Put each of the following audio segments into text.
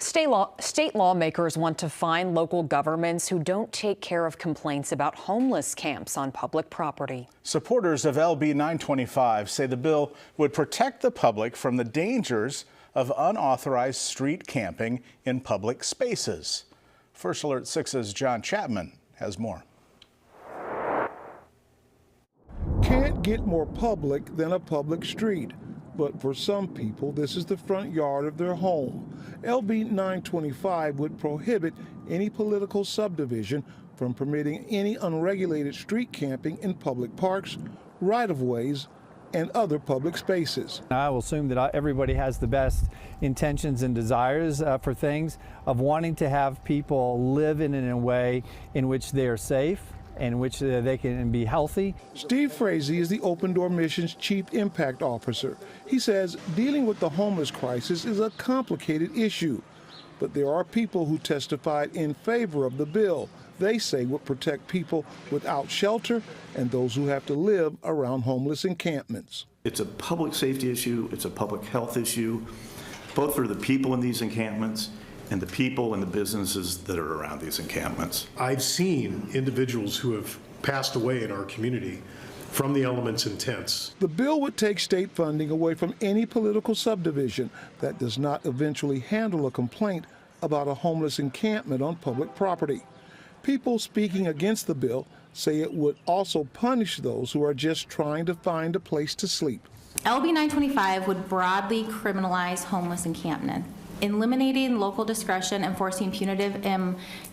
State lawmakers want to fine local governments who don't take care of complaints about homeless camps on public property. Supporters of LB925 say the bill would protect the public from the dangers of unauthorized street camping in public spaces. First Alert 6's John Chapman has more. Can't get more public than a public street. But for some people, this is the front yard of their home. LB925 would prohibit any political subdivision from permitting any unregulated street camping in public parks, right-of-ways, and other public spaces. I will assume that everybody has the best intentions and desires for things of wanting to have people live in a way in which they are safe, in which they can be healthy. Steve Frazee is the Open Door Mission's Chief Impact Officer. He says dealing with the homeless crisis is a complicated issue, but there are people who testified in favor of the bill. They say would protect people without shelter and those who have to live around homeless encampments. It's a public safety issue, it's a public health issue, both for the people in these encampments and the people and the businesses that are around these encampments. I've seen individuals who have passed away in our community from the elements in tents. The bill would take state funding away from any political subdivision that does not eventually handle a complaint about a homeless encampment on public property. People speaking against the bill say it would also punish those who are just trying to find a place to sleep. LB925 would broadly criminalize homeless encampment, eliminating local discretion and forcing punitive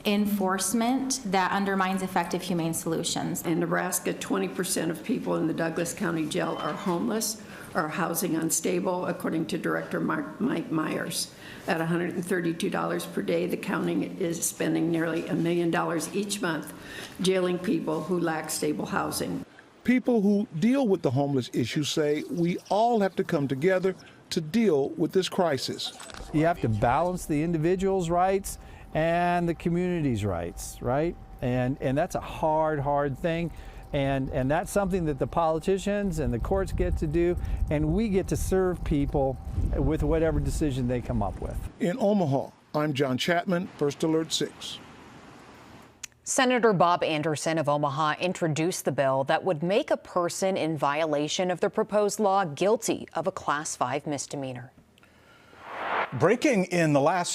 enforcement that undermines effective humane solutions. In Nebraska, 20% of people in the Douglas County Jail are homeless or housing unstable, according to Director Mike Myers. At $132 per day, the county is spending nearly $1 million each month jailing people who lack stable housing. People who deal with the homeless issue say we all have to come together to deal with this crisis. You have to balance the individual's rights and the community's rights, right? And that's a hard thing. And that's something that the politicians and the courts get to do, and we get to serve people with whatever decision they come up with. In Omaha, I'm John Chapman, First Alert 6. Senator Bob Anderson of Omaha introduced the bill that would make a person in violation of the proposed law guilty of a Class 5 misdemeanor. Breaking in the last